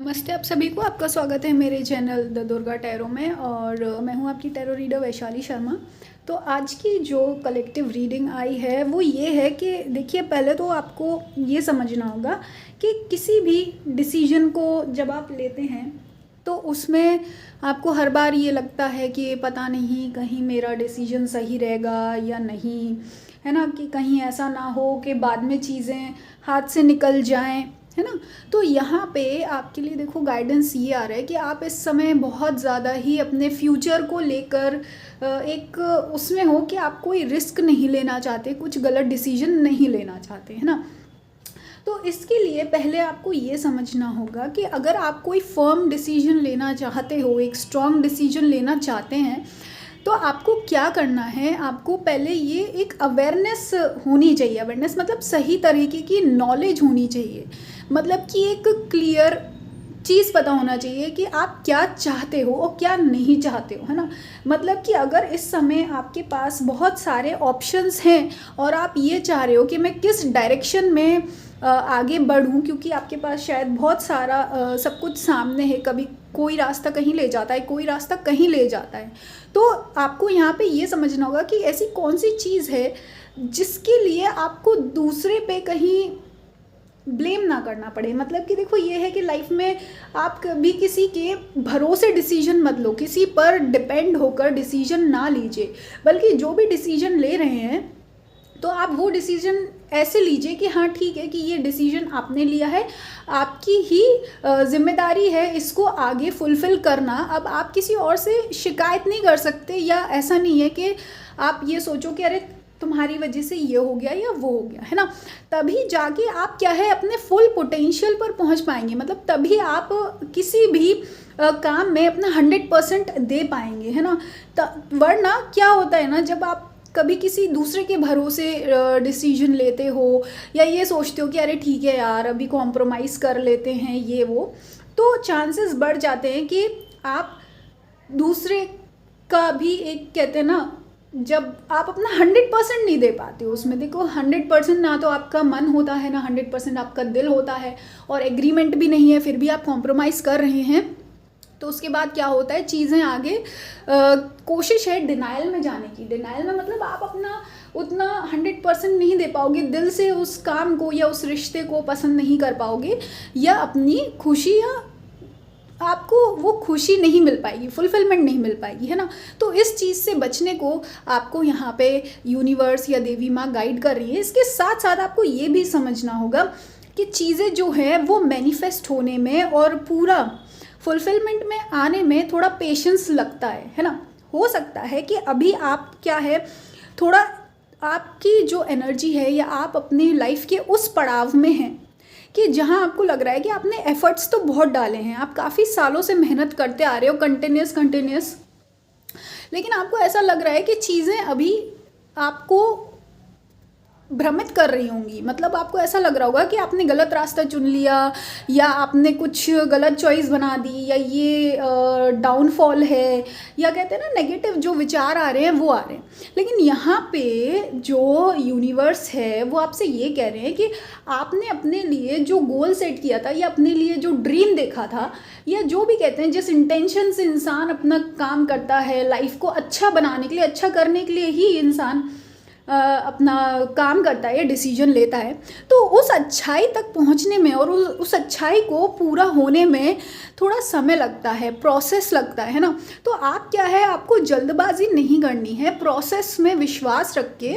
नमस्ते आप सभी को। आपका स्वागत है मेरे चैनल द दुर्गा टैरो में और मैं हूं आपकी टैरो रीडर वैशाली शर्मा। तो आज की जो कलेक्टिव रीडिंग आई है वो ये है कि देखिए, पहले तो आपको ये समझना होगा कि किसी भी डिसीजन को जब आप लेते हैं तो उसमें आपको हर बार ये लगता है कि पता नहीं कहीं मेरा डिसीजन सही रहेगा या नहीं, है ना, कि कहीं ऐसा ना हो कि बाद में चीज़ें हाथ से निकल जाएं, है ना। तो यहाँ पे आपके लिए देखो गाइडेंस ये आ रहा है कि आप इस समय बहुत ज़्यादा ही अपने फ्यूचर को लेकर एक उसमें हो कि आप कोई रिस्क नहीं लेना चाहते, कुछ गलत डिसीजन नहीं लेना चाहते, है ना। तो इसके लिए पहले आपको ये समझना होगा कि अगर आप कोई फर्म डिसीजन लेना चाहते हो, एक स्ट्रॉन्ग डिसीजन लेना चाहते हैं, तो आपको क्या करना है। आपको पहले ये एक अवेयरनेस होनी चाहिए। अवेयरनेस मतलब सही तरीके की नॉलेज होनी चाहिए, मतलब कि एक क्लियर चीज़ पता होना चाहिए कि आप क्या चाहते हो और क्या नहीं चाहते हो, है ना। मतलब कि अगर इस समय आपके पास बहुत सारे ऑप्शंस हैं और आप ये चाह रहे हो कि मैं किस डायरेक्शन में आगे बढ़ूं, क्योंकि आपके पास शायद बहुत सारा सब कुछ सामने है, कभी कोई रास्ता कहीं ले जाता है, कोई रास्ता कहीं ले जाता है। तो आपको यहाँ पे ये समझना होगा कि ऐसी कौन सी चीज़ है जिसके लिए आपको दूसरे पे कहीं ब्लेम ना करना पड़े। मतलब कि देखो ये है कि लाइफ में आप कभी किसी के भरोसे डिसीजन मत लो, किसी पर डिपेंड होकर डिसीजन ना लीजिए, बल्कि जो भी डिसीजन ले रहे हैं तो आप वो डिसीजन ऐसे लीजिए कि हाँ ठीक है कि ये डिसीजन आपने लिया है, आपकी ही जिम्मेदारी है इसको आगे फुलफ़िल करना। अब आप किसी और से शिकायत नहीं कर सकते, या ऐसा नहीं है कि आप ये सोचो कि अरे तुम्हारी वजह से ये हो गया या वो हो गया, है ना। तभी जाके आप क्या है अपने फुल पोटेंशियल पर पहुंच पाएंगे, मतलब तभी आप किसी भी काम में अपना 100% दे पाएंगे, है ना। वरना क्या होता है ना, जब आप कभी किसी दूसरे के भरोसे डिसीजन लेते हो या ये सोचते हो कि अरे ठीक है यार अभी कॉम्प्रोमाइज़ कर लेते हैं ये वो, तो चांसेस बढ़ जाते हैं कि आप दूसरे का भी एक कहते हैं ना, जब आप अपना 100% नहीं दे पाते हो उसमें। देखो 100% ना तो आपका मन होता है ना 100% आपका दिल होता है, और एग्रीमेंट भी नहीं है, फिर भी आप कॉम्प्रोमाइज़ कर रहे हैं। तो उसके बाद क्या होता है, चीज़ें आगे कोशिश है डिनाइल में जाने की। डिनाइल में मतलब आप अपना उतना 100% नहीं दे पाओगे, दिल से उस काम को या उस रिश्ते को पसंद नहीं कर पाओगे, या अपनी खुशी या आपको वो खुशी नहीं मिल पाएगी, फुलफिलमेंट नहीं मिल पाएगी, है ना। तो इस चीज़ से बचने को आपको यहाँ पे यूनिवर्स या देवी माँ गाइड कर रही है। इसके साथ साथ आपको ये भी समझना होगा कि चीज़ें जो है वो मैनिफेस्ट होने में और पूरा फुलफिलमेंट में आने में थोड़ा पेशेंस लगता है ना। हो सकता है कि अभी आप क्या है, थोड़ा आपकी जो एनर्जी है या आप अपनी लाइफ के उस पड़ाव में हैं कि जहाँ आपको लग रहा है कि आपने एफर्ट्स तो बहुत डाले हैं, आप काफ़ी सालों से मेहनत करते आ रहे हो कंटिन्यूस, लेकिन आपको ऐसा लग रहा है कि चीज़ें अभी आपको भ्रमित कर रही होंगी। मतलब आपको ऐसा लग रहा होगा कि आपने गलत रास्ता चुन लिया, या आपने कुछ गलत चॉइस बना दी, या ये डाउनफॉल है, या कहते हैं ना नेगेटिव जो विचार आ रहे हैं वो आ रहे हैं। लेकिन यहाँ पे जो यूनिवर्स है वो आपसे ये कह रहे हैं कि आपने अपने लिए जो गोल सेट किया था, या अपने लिए जो ड्रीम देखा था, या जो भी कहते हैं जिस इंटेंशन से इंसान अपना काम करता है, लाइफ को अच्छा बनाने के लिए, अच्छा करने के लिए ही इंसान अपना काम करता है या डिसीजन लेता है, तो उस अच्छाई तक पहुंचने में और उस अच्छाई को पूरा होने में थोड़ा समय लगता है, प्रोसेस लगता है ना। तो आप क्या है, आपको जल्दबाजी नहीं करनी है, प्रोसेस में विश्वास रख के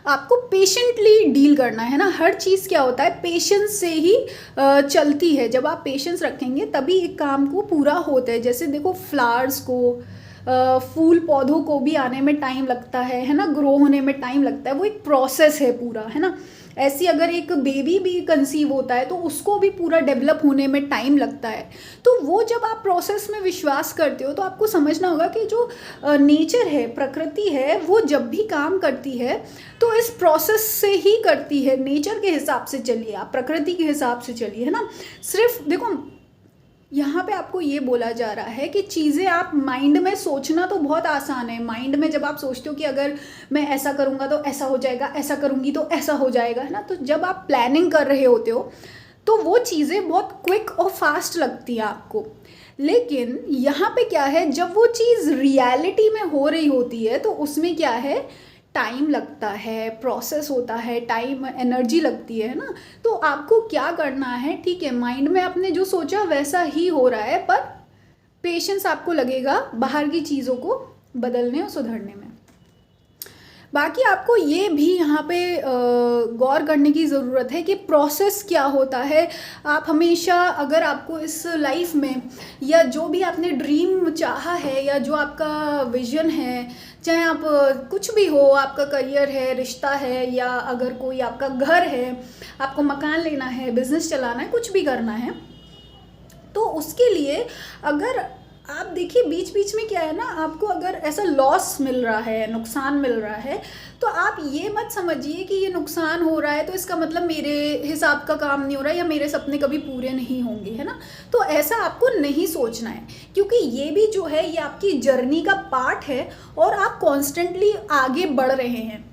आपको पेशेंटली डील करना है ना। हर चीज़ क्या होता है, पेशेंस से ही चलती है। जब आप पेशेंस रखेंगे तभी एक काम को पूरा होता है। जैसे देखो फ्लावर्स को, फूल पौधों को भी आने में टाइम लगता है ना, ग्रो होने में टाइम लगता है, वो एक प्रोसेस है पूरा, है ना। ऐसी अगर एक बेबी भी कंसीव होता है तो उसको भी पूरा डेवलप होने में टाइम लगता है। तो वो जब आप प्रोसेस में विश्वास करते हो तो आपको समझना होगा कि जो नेचर है, प्रकृति है, वो जब भी काम करती है तो इस प्रोसेस से ही करती है। नेचर के हिसाब से चलिए, आप प्रकृति के हिसाब से चलिए, है ना। सिर्फ देखो यहाँ पे आपको ये बोला जा रहा है कि चीज़ें आप माइंड में सोचना तो बहुत आसान है। माइंड में जब आप सोचते हो कि अगर मैं ऐसा करूँगा तो ऐसा हो जाएगा, ऐसा करूँगी तो ऐसा हो जाएगा, है ना। तो जब आप प्लानिंग कर रहे होते हो तो वो चीज़ें बहुत क्विक और फास्ट लगती है आपको। लेकिन यहाँ पे क्या है, जब वो चीज़ रियलिटी में हो रही होती है तो उसमें क्या है, टाइम लगता है, प्रोसेस होता है, टाइम एनर्जी लगती है ना। तो आपको क्या करना है, ठीक है, माइंड में आपने जो सोचा वैसा ही हो रहा है, पर पेशेंस आपको लगेगा बाहर की चीज़ों को बदलने और सुधरने में। बाकी आपको ये भी यहाँ पे गौर करने की ज़रूरत है कि प्रोसेस क्या होता है। आप हमेशा, अगर आपको इस लाइफ में या जो भी आपने ड्रीम चाहा है या जो आपका विजन है, चाहे आप कुछ भी हो, आपका करियर है, रिश्ता है, या अगर कोई आपका घर है, आपको मकान लेना है, बिजनेस चलाना है, कुछ भी करना है, तो उसके लिए अगर आप देखिए बीच बीच में क्या है ना, आपको अगर ऐसा लॉस मिल रहा है, नुकसान मिल रहा है, तो आप ये मत समझिए कि ये नुकसान हो रहा है तो इसका मतलब मेरे हिसाब का काम नहीं हो रहा है या मेरे सपने कभी पूरे नहीं होंगे, है ना। तो ऐसा आपको नहीं सोचना है, क्योंकि ये भी जो है ये आपकी जर्नी का पार्ट है और आप कॉन्स्टेंटली आगे बढ़ रहे हैं।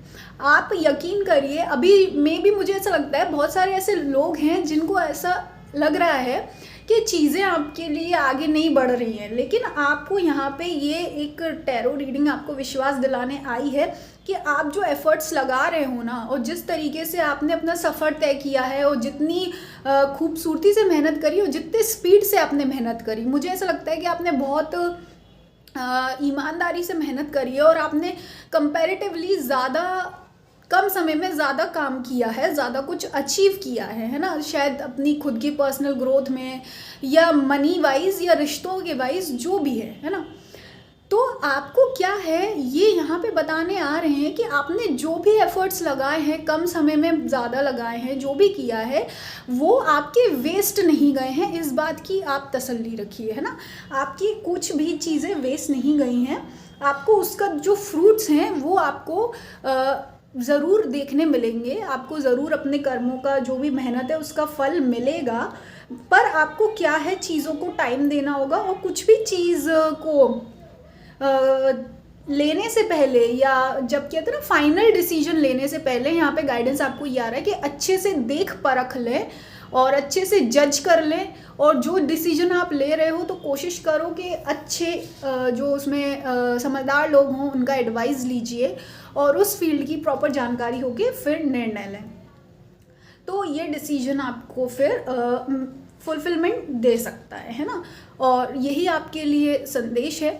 आप यकीन करिए, अभी में भी मुझे ऐसा लगता है बहुत सारे ऐसे लोग हैं जिनको ऐसा लग रहा है कि चीज़ें आपके लिए आगे नहीं बढ़ रही हैं, लेकिन आपको यहाँ पे ये एक टैरो रीडिंग आपको विश्वास दिलाने आई है कि आप जो एफर्ट्स लगा रहे हो ना, और जिस तरीके से आपने अपना सफ़र तय किया है, और जितनी खूबसूरती से मेहनत करी और जितने स्पीड से आपने मेहनत करी, मुझे ऐसा लगता है कि आपने बहुत ईमानदारी से मेहनत करी है और आपने कंपैरेटिवली ज़्यादा कम समय में ज़्यादा काम किया है, ज़्यादा कुछ अचीव किया है ना। शायद अपनी खुद की पर्सनल ग्रोथ में या मनी वाइज या रिश्तों के वाइज जो भी है ना। तो आपको क्या है, ये यहाँ पे बताने आ रहे हैं कि आपने जो भी एफर्ट्स लगाए हैं, कम समय में ज़्यादा लगाए हैं, जो भी किया है वो आपके वेस्ट नहीं गए हैं। इस बात की आप तसल्ली रखिए, है ना। आपकी कुछ भी चीज़ें वेस्ट नहीं गई हैं। आपको उसका जो फ्रूट्स हैं वो आपको ज़रूर देखने मिलेंगे। आपको ज़रूर अपने कर्मों का जो भी मेहनत है उसका फल मिलेगा, पर आपको क्या है, चीज़ों को टाइम देना होगा। और कुछ भी चीज़ को लेने से पहले, या जब कहते हैं ना फाइनल डिसीजन लेने से पहले, यहाँ पे गाइडेंस आपको ये आ रहा है कि अच्छे से देख परख लें और अच्छे से जज कर लें। और जो डिसीजन आप ले रहे हो तो कोशिश करो कि अच्छे जो उसमें समझदार लोग हों उनका एडवाइस लीजिए और उस फील्ड की प्रॉपर जानकारी होके फिर निर्णय लें। तो ये डिसीजन आपको फिर फुलफिलमेंट दे सकता है ना। और यही आपके लिए संदेश है।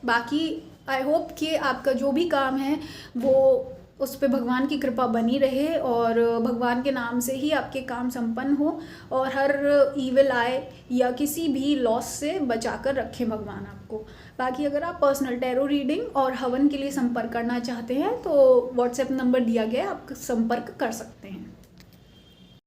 बाकी आई होप कि आपका जो भी काम है वो उस पे भगवान की कृपा बनी रहे और भगवान के नाम से ही आपके काम संपन्न हो और हर ईविल आए या किसी भी लॉस से बचाकर रखें भगवान आपको। बाकी अगर आप पर्सनल टैरो रीडिंग और हवन के लिए संपर्क करना चाहते हैं तो व्हाट्सएप नंबर दिया गया है, आप संपर्क कर सकते हैं।